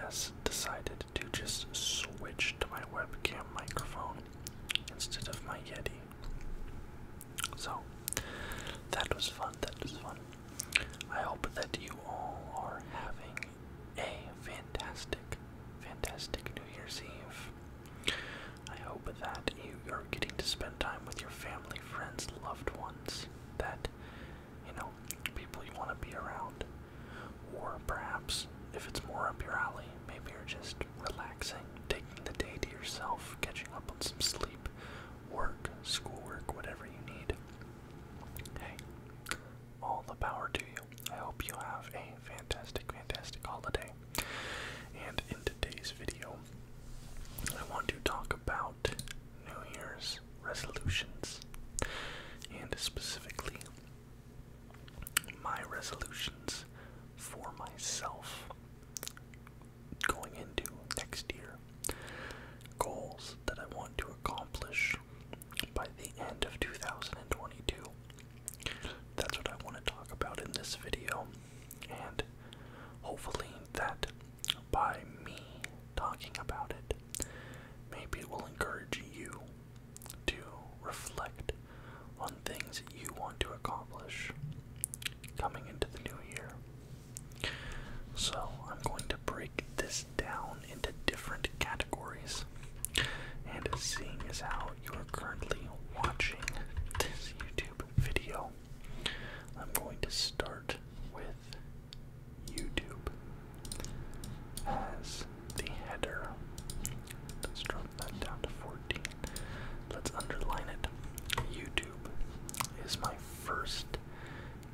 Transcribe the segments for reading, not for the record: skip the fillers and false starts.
OBS decided to just switch to my webcam microphone instead of my Yeti. So, that was fun, I hope that you all are having a fantastic, fantastic New Year's Eve. I hope that you are getting to spend time with your family, friends, loved ones, that, people you want to be around. Or perhaps, if it's more up your alley, maybe you're just relaxing, taking the day to yourself, catching up on some sleep, work, schoolwork, whatever you need. Hey, all the power to you. I hope you have a fantastic, fantastic holiday. And in today's video, I want to talk about New Year's resolutions, and specifically my resolutions for myself going into next year. Goals that I want to accomplish by the end of 2022. That's what I want to talk about in this video, and hopefully that by me talking about it, maybe it will encourage you to reflect on things you want to accomplish coming into the new year. So I'm going to break this down into different categories, and seeing as how you are currently watching this YouTube video, I'm going to start with YouTube as the header. Let's drop that down to 14. Let's underline it. YouTube is my first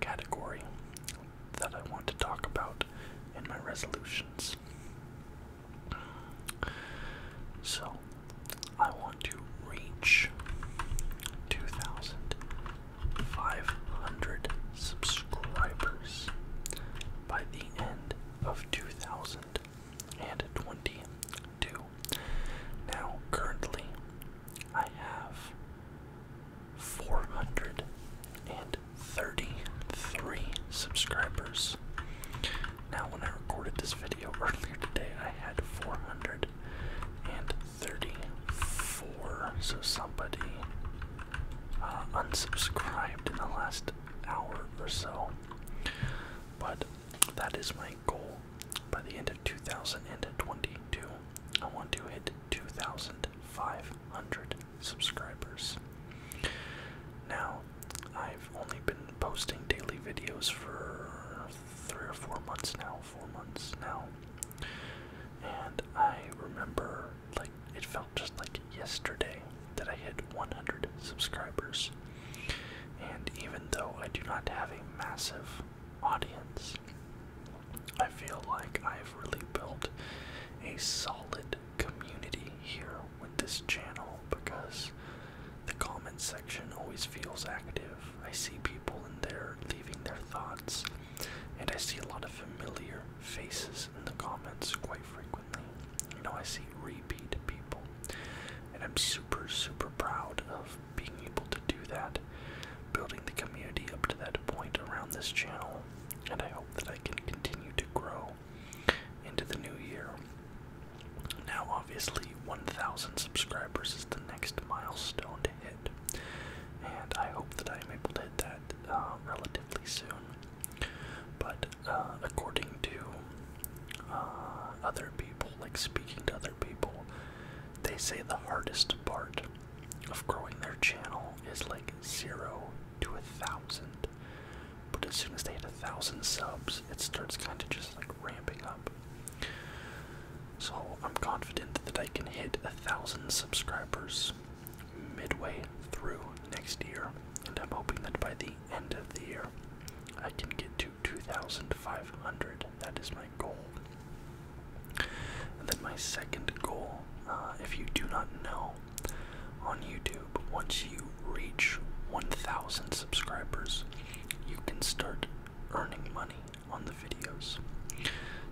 category that I want to talk about in my resolutions. So, I want to reach 2,500 subscribers by the end of 2022. Now, currently, I have 433 subscribers. Now, when I recorded this video earlier today, I had 434, so somebody unsubscribed in the last hour or so. But that is my goal. By the end of 2022, I want to hit 2,500 subscribers. Now, I've only been posting daily videos for 3 or 4 months now, and I remember, it felt just like yesterday that I hit 100 subscribers, and even though I do not have a massive audience, I feel like I've really built a solid community here with this channel, because the comment section always feels active. I see people in there leaving their thoughts, and I see a lot of familiar faces in the comments quite frequently. I see repeat people, and I'm super, super proud of being able to do that, building the community up to that point around this channel, and I hope that I can continue to grow into the new year. Now, obviously, 1,000 subscribers is the next milestone to hit, and I hope that I'm able to hit that relatively soon. But according to other people, speaking to other people, they say the hardest part of growing their channel is 0 to 1,000. But as soon as they hit 1,000 subs, it starts kind of just ramping up. So I'm confident that I can hit 1,000 subscribers midway through next year, and I'm hoping that by the end of the year I can get to 2,500. That is my goal. And then my second goal, if you do not know, on YouTube, once you reach 1,000 subscribers, you can start earning money on the videos.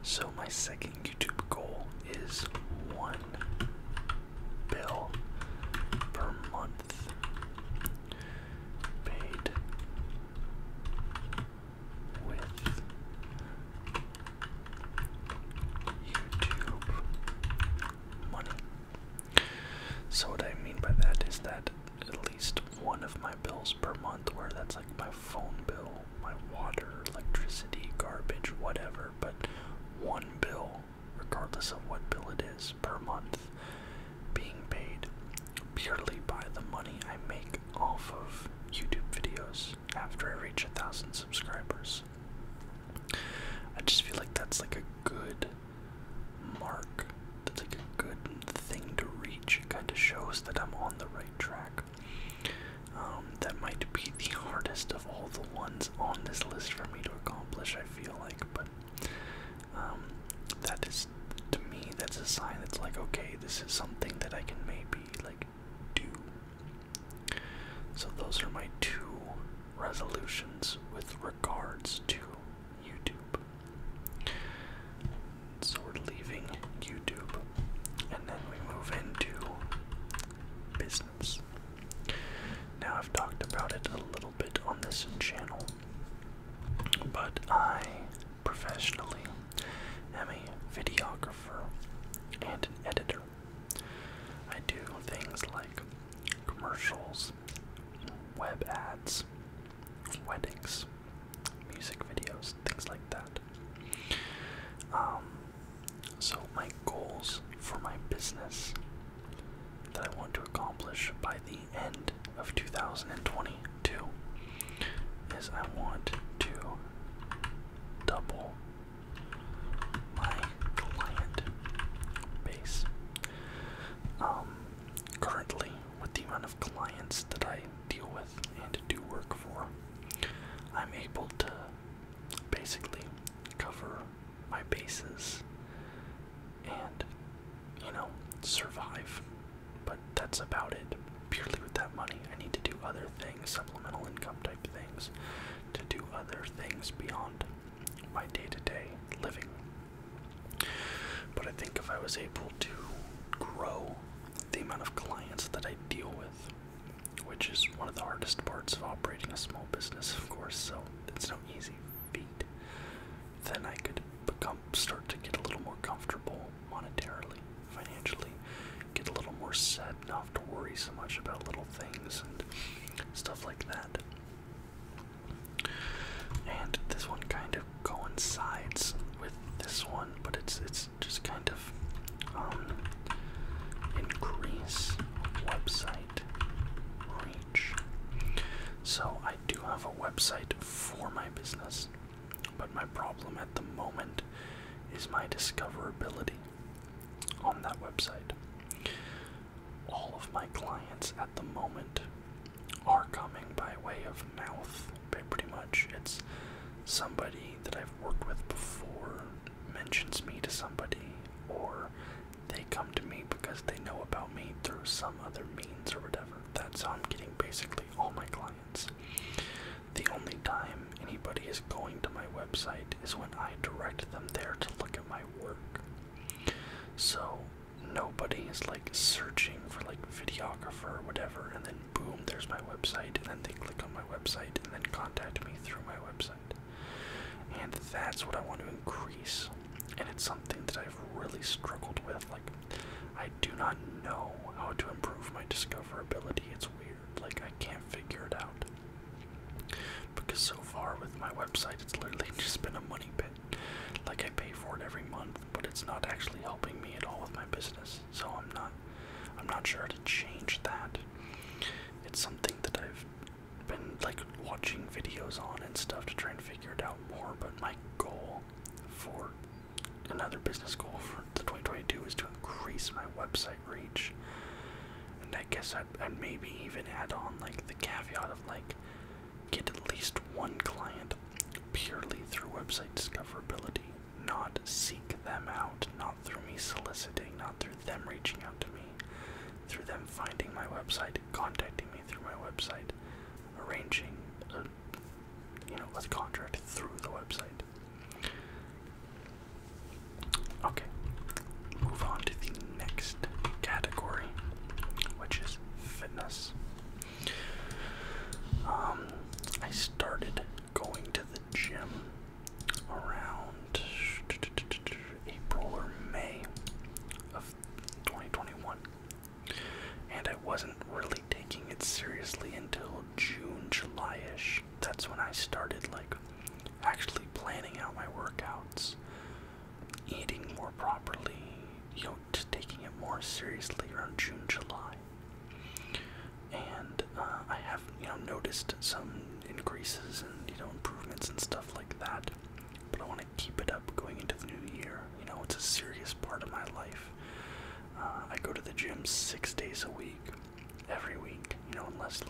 So my second YouTube goal is $1 bill per month paid with YouTube $10 per month being paid purely by the money I make off of YouTube videos after I reach 1,000 subscribers. I just feel like that's like a good mark. That's like a good thing to reach. It kind of shows that I'm on the right track. That might be the hardest of all the ones on this list for me to accomplish, I feel like, but that is, to me, that's a sign that's like, okay, this is something that I can maybe, like, do. So those are my 2 resolutions with regards to YouTube. So we're leaving YouTube, and then we move into business. Now, I've talked about it a little bit on this channel, but I professionally am a videographer and an editor. I do things like commercials, web ads, weddings, music videos, things like that. So my goals for my business that I want to accomplish by the end of 2022 is I want to double my client base. Currently, with the amount of clients that I deal with and do work for, I'm able to basically cover my bases and, survive. But that's about it. Purely with that money, I need to do other things, supplemental income type things, to do other things beyond my day-to-day living. But I think if I was able to grow the amount of clients that I deal with, which is one of the hardest parts of operating a small business, of course, so it's no easy feat, then I could start to get a little more comfortable monetarily, financially, get a little more set, not have to worry so much about little things and stuff like that. And this one kind of coincides with this one, but it's just kind of increase website reach. So I do have a website for my business, but my problem at the moment is my discoverability on that website. All of my clients at the moment are coming by way of mouth, pretty much. It's somebody that I've worked with before mentions me to somebody, or they come to me because they know about me through some other means or whatever. That's how I'm getting basically all my clients. The only time anybody is going to my website is when I direct them there to look at my work. So nobody is like searching for like videographer or whatever, and then boom, there's my website, and then they click on my website and then contact me through my website. And that's what I want to increase, and it's something that I've really struggled with. Like, I do not know how to improve my discoverability. It's weird. Like, I can't figure it out. Because so far with my website, it's literally just been a money pit. Like, I pay for it every month, but it's not actually helping me at all with my business. So I'm not sure how to change that. It's something that I've been like watching videos on and stuff to try and figure it out more, but my goal for another business goal for the 2022 is to increase my website reach. And I guess I'd maybe even add on like the caveat of like get at least one client purely through website discoverability, not seek them out, not through me soliciting, not through them reaching out to me, through them finding my website, contacting me through my website, arranging a contract through the website. Okay, move on to the next category, which is fitness. I started going to the gym around April or May of 2021, and I wasn't really taking it seriously until June, July-ish. That's when I started like actually planning out my workouts, eating more properly, just taking it more seriously around June, July. And I have, noticed some increases and, improvements and stuff like that. But I want to keep it up going into the new year. It's a serious part of my life. I go to the gym 6 days a week, every week, unless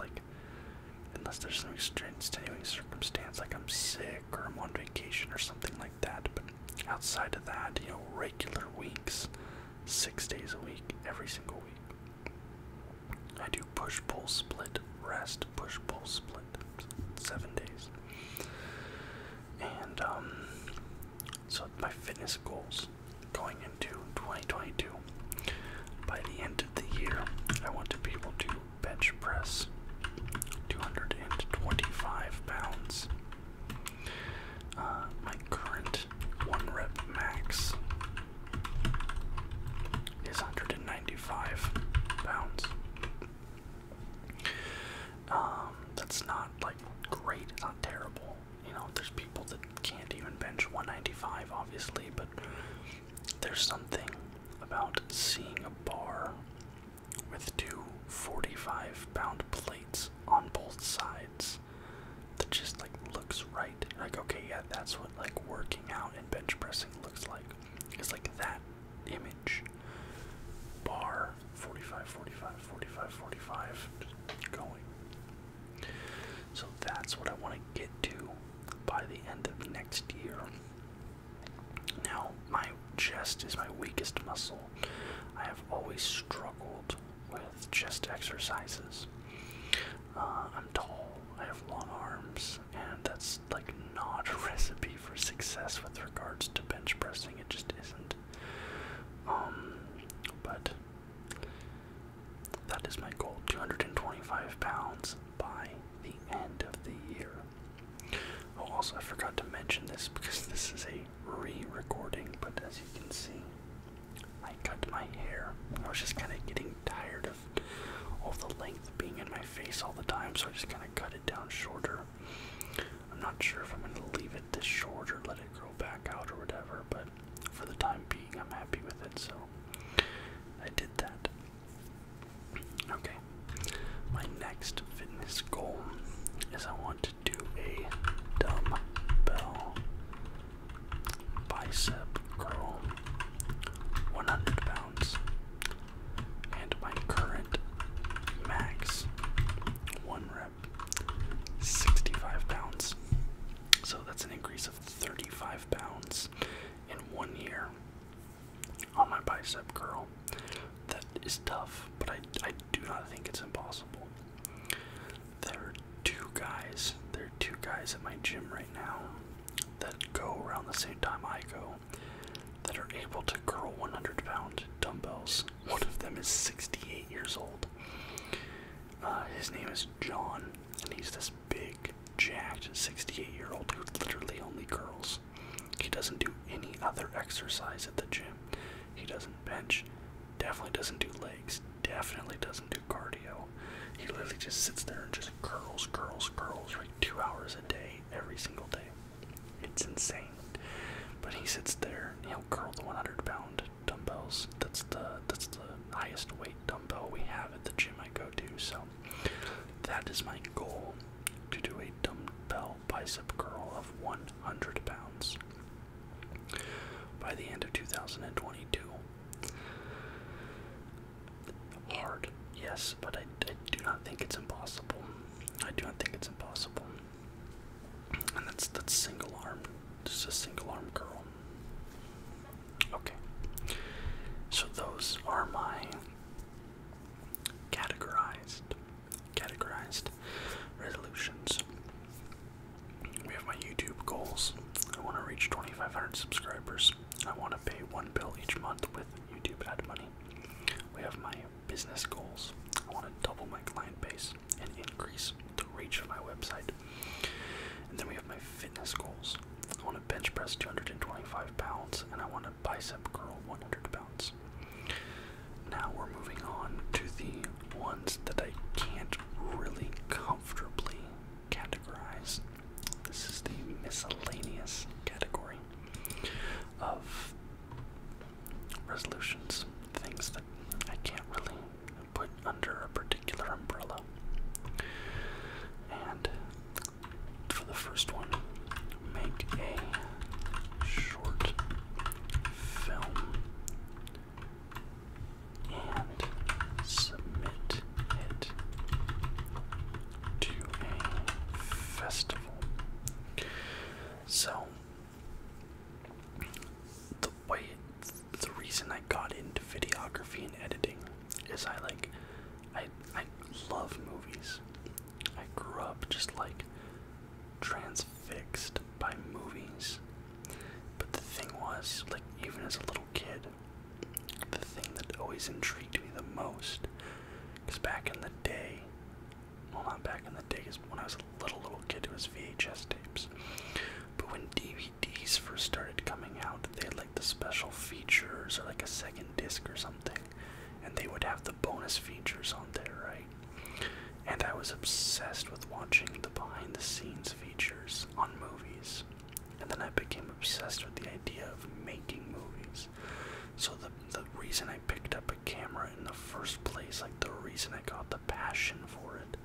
there's some extenuating circumstance, like I'm sick or I'm on vacation or something like that. But outside of that, regular weeks, 6 days a week, every single week. I do push, pull, split, rest, push, pull, split, 7 days. And, so my fitness goals going into 2022, by the end of the year, I want to be able to bench press 225 pounds. My current 1 rep max is 195 pounds. That's not great, it's not terrible. There's people that can't even bench 195, obviously, but there's something about seeing a bar with two 45-pound plates on both sides that just looks right. Okay, yeah, that's what working out and bench pressing looks like. It's that image. Bar, 45, 45, 45, 45, just going. So that's what I want to get to by the end of next year. Now, my chest is my weakest muscle. I have always struggled with chest exercises. I'm tall, I have long arms, and that's not a recipe for success with regards to bench pressing. It just isn't. But that is my goal, 225 pounds by the end of the year. Oh, also, I forgot to mention this because this is a re-recording, but as you can see, I cut my hair. I was just kind of getting tired of all the length being in my face all the time, so I just kind of cut it down shorter. I'm not sure if I'm going to leave it this short or let it grow back out or whatever, but for the time being, I'm happy with it, so I did that. Okay, my next fitness goal is I want to do a dumbbell bicep curl, 100 pounds, and my current max 1 rep, 65 pounds. So that's an increase of 35 pounds in 1 year on my bicep curl. That is tough, but I do not think it's impossible. There are two guys at my gym right now that go around the same time I go that are able to curl 100-pound dumbbells. One of them is 68 years old. His name is John, and he's this big, jacked 68-year-old who literally only curls. He doesn't do any other exercise at the gym. He doesn't bench, definitely doesn't do legs, definitely doesn't do cardio. He literally just sits there and just curls for 2 hours a day, every single day. It's insane. But he sits there and he'll curl the 100-pound dumbbells. That's the highest weight dumbbell we have at the gym I go to. So that is my goal, to do a dumbbell bicep curl of 100 pounds by the end of 2022. Hard, yes, but I do not think it's impossible. I do not think it's impossible. And that's single arm, just a single arm curl. Okay, so those are my categorized resolutions. We have my YouTube goals. I want to reach 2,500 subscribers. I want to pay one bill each month with YouTube ad money. We have my business goals. I want to double my client base and increase the reach of my website. And then we have my fitness goals. I want to bench press 225 pounds, and I want to bicep curl 100 pounds. Now we're moving on to the ones that I can't really comfortably categorize. This is the miscellaneous category of resolutions, things things that I can't really put under a particular umbrella. And for the first one, make a short film and submit it to a festival. So, the reason I got into videography and editing is I love movies. I grew up just like transfixed by movies. But the thing was, like, even as a little kid, the thing that always intrigued me the most, because back in the day, well, not back in the day, because when I was a little kid, it was VHS tapes. But when DVDs first started coming out, they had like the special features or like a second disc or something, and they would have the bonus features on there, right? And I was obsessed with watching the behind the scenes features on movies. And then I became obsessed with the idea of making movies. So the reason I picked up a camera in the first place, like the reason I got the passion for it,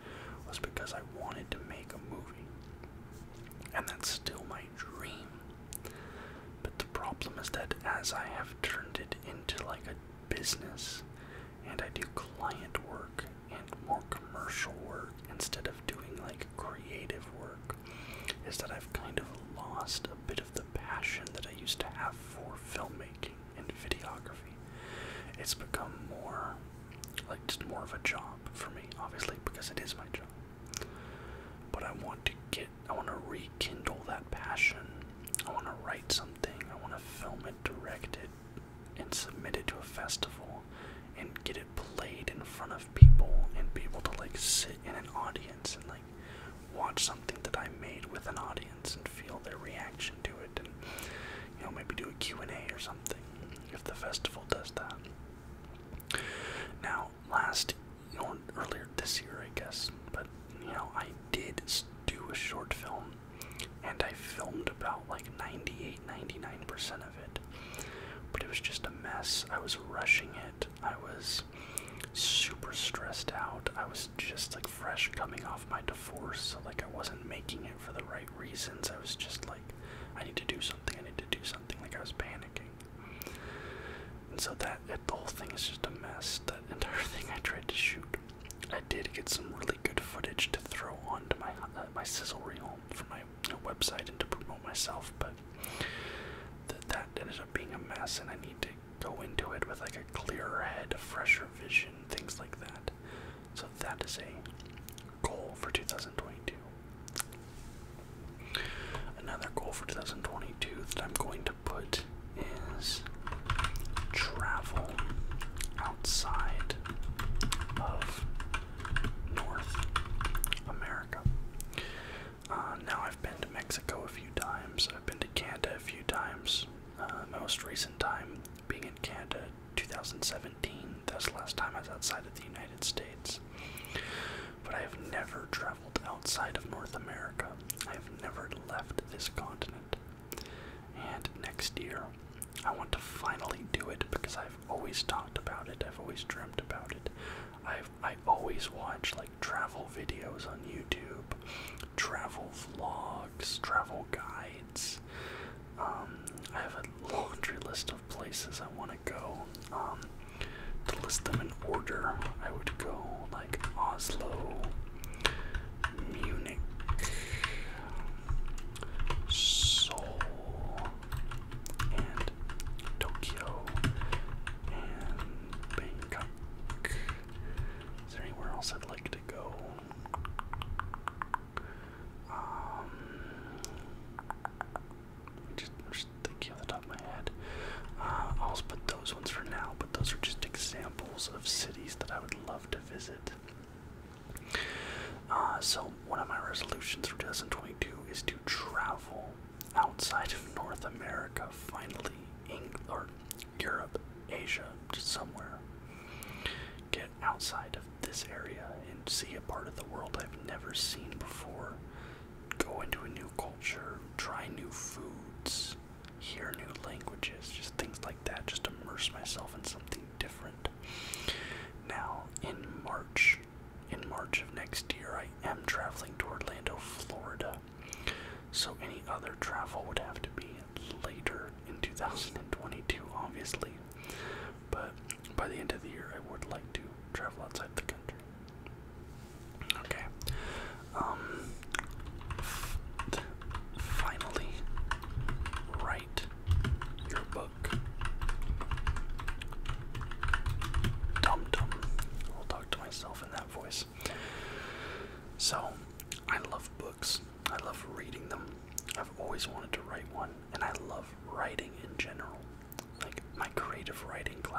was because I wanted to make a movie. And that's still my dream. But the problem is that as I have turned it into like a business, and I do client work and more commercial work instead of doing like creative work, is that I've kind of lost a bit of the passion that I used to have for filmmaking and videography. It's become more like just more of a job for me, obviously, because it is my job. But I want to rekindle that passion. I want to write something, I want to film it, direct it, and submit it to a festival, and get it played in front of people, and be able to like sit in an audience and like watch something that I made with an audience and feel their reaction to it, and maybe do a Q&A or something if the festival does that. Now, earlier this year, I guess, but I did do a short film, and I filmed about like 98-99% of it, but it was just a mess. I was rushing it. I was super stressed out. I was just like fresh coming off my divorce, so like I wasn't making it for the right reasons. I was just like, I need to do something, like I was panicking. And so the whole thing is just a mess. That entire thing I tried to shoot, I did get some really good footage to throw onto my sizzle reel for my website and to promote myself, but that ended up being a mess, and I need to go into it with like a clearer head, a fresher vision, things like that. So that is a goal for 2022. Another goal for 2022 that I'm going to put is travel outside of North America. Now I've been to Mexico a few times, I've been to Canada a few times. My most recent time being in Canada, 2017, that was the last time I was outside of the United States. But I have never traveled outside of North America. I have never left this continent. And next year, I want to finally do it because I've always talked about it. I've always dreamt about it. I always watch like travel videos on YouTube, travel vlogs, travel guides. I have a laundry list of places I want to go. To list them in order, I would go like Oslo, Munich, Seoul, and Tokyo, and Bangkok. Is there anywhere else I'd like to go? Just thinking off the top of my head. I'll put those ones for now, but those are just examples of cities that I would love to visit. So one of my resolutions for 2022 is to travel outside of North America, finally, or Europe, Asia, just somewhere. Get outside of this area and see a part of the world I've never seen before. Go into a new culture, try new foods, hear new languages, just things like that, just immerse myself in something different.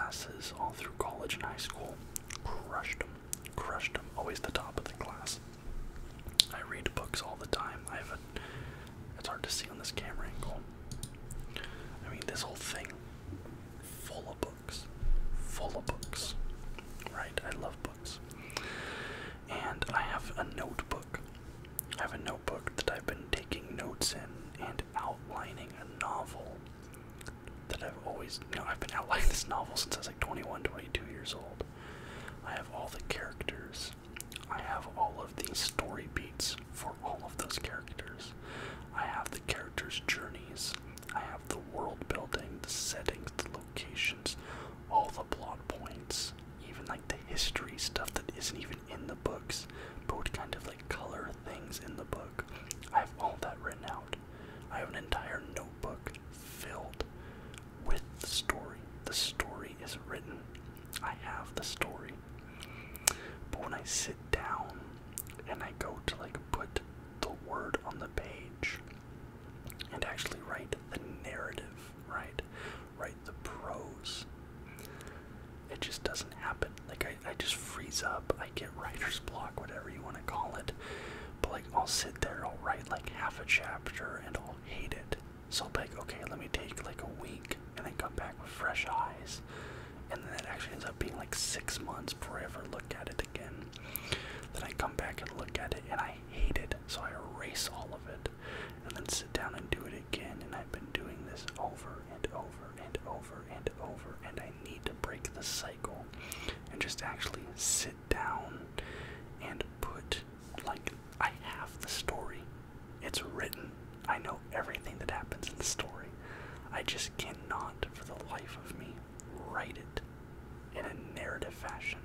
classes all through college and high school. Crushed them, always the top of the class. I read books all the time. It's hard to see on this camera angle. I mean, this whole thing, full of books, right? I love books. And I have a notebook. I have a notebook that I've been taking notes in and outlining a novel that I've been outlining this novel since I was like 21, 22 years old. I have all the characters. I have all of the story beats for all of those characters. I have the characters' journeys. I have the world building, the settings, the locations, all the plot points, even like the history stuff that isn't even in the books, but would kind of like color things in the book. I have all that written out. I have an entire notebook filled with the story. The story is written. I have the story. But when I sit down and I go to like put the word on the page and actually write the narrative, right? Write the prose, it just doesn't happen. Like I just freeze up. I get writer's block, whatever you want to call it. But like I'll sit there, I'll write like half a chapter and I'll hate it. So I'll be like, okay, let me take like a week and then come back with fresh eyes. And then it actually ends up being like 6 months before I ever look at it again. Then I come back and look at it and I hate it, so I erase all of it and then sit down and do it again. And I've been doing this over and over and over and over, and I need to break the cycle and just actually sit down and put, like, I have the story. It's written. I know everything that happens in the story. I just cannot, for the life of me, write it in a narrative fashion.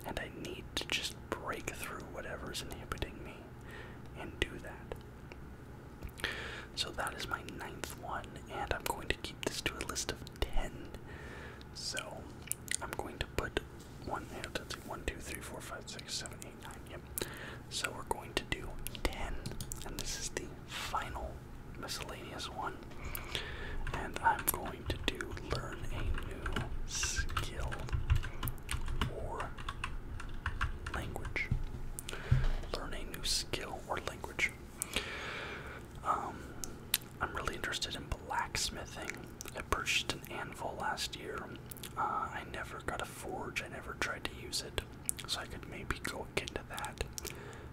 And I need to just break through whatever's inhibiting me and do that. So that is my 9th one, and I'm going to keep this to a list of 10. So I'm going to put 1, 2, 3, 4, 5, 6, 7, 8, 9. Yep. So we're going to do 10, and this is the final miscellaneous one. And I'm going to do learn a new skill or language. Learn a new skill or language. I'm really interested in blacksmithing. I purchased an anvil last year. I never got a forge. I never tried to use it, so I could maybe go get into that.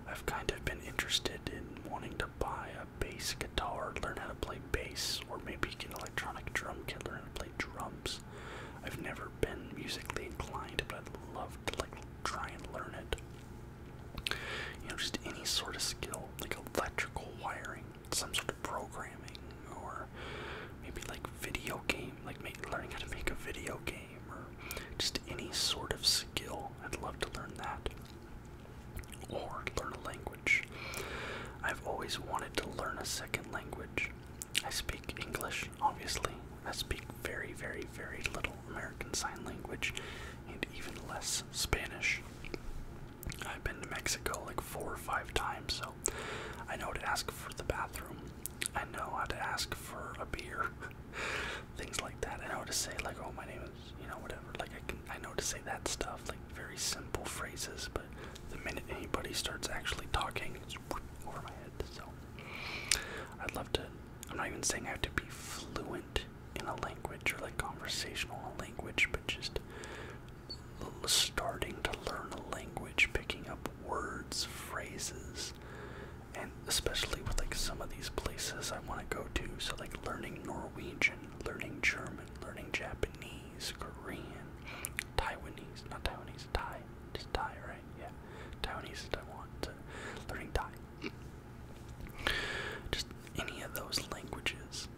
I've kind of been interested in wanting to buy a bass guitar, learn how to play bass, or maybe get an electronic drum kit, learn how to play drums. I've never been musically inclined, but I'd love to like try and learn it. You know, just any sort of skill, like electrical wiring, some sort of programming, or maybe like video game, like learning how to make a video game, or just any sort of skill. I'd love to learn that. Or learn a language. I've always wanted to learn a second language. I speak English, obviously. I speak very, very, very little American Sign Language, and even less Spanish. I've been to Mexico like 4 or 5 times, so I know how to ask for the bathroom. I know how to ask for a beer. Things like that. I know how to say like, oh, my name is, you know, whatever. Like I know how to say that stuff, like very simple phrases, but the minute anybody starts actually talking, it's over my head. So I'd love to. I'm not even saying I have to be fluent in a language or like conversational in a language, but just starting to learn a language, picking up words, phrases, and especially with like some of these places I want to go to. So like learning Norwegian, learning German, learning Japanese, Korean, Taiwanese, not Taiwanese, Thai, just Thai, right? Yeah, Taiwanese is Taiwan. So learning Thai. Just any of those languages,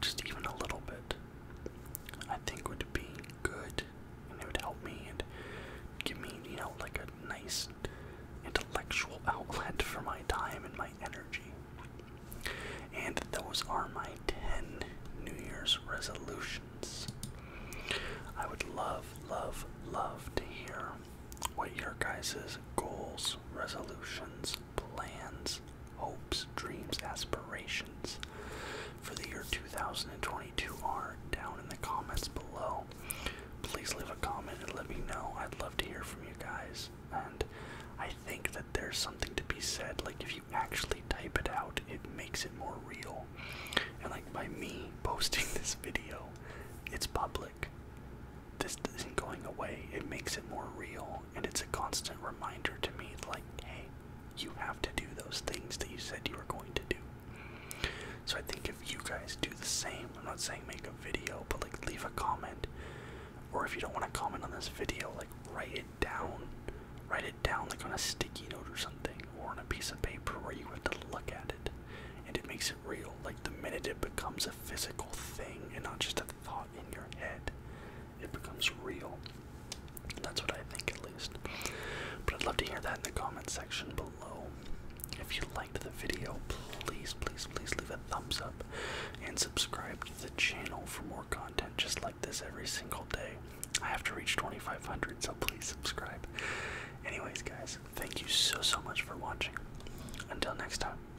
just even a little bit, I think would be good, and it would help me and give me, you know, like a nice intellectual outlet for my time and my energy. And those are my 10 New Year's resolutions. I would love, love, love to hear what your guys' goals, resolutions, plans, hopes, dreams, aspirations for the year 2022 are down in the comments below. way, it makes it more real, and it's a constant reminder to me, like, hey, you have to do those things that you said you were going to do. So I think if you guys do the same, I'm not saying make a video, but like leave a comment, or if you don't want to comment on this video, like write it down like on a sticky note or something, or on a piece of paper where you have to look at it, and it makes it real. Like the minute it becomes a physical thing and not just a thought in your head, it becomes real. And that's what I think, at least. But I'd love to hear that in the comment section below. If you liked the video, please leave a thumbs up and subscribe to the channel for more content just like this every single day. I have to reach 2,500, so please subscribe. Anyways, guys, thank you so much for watching. Until next time.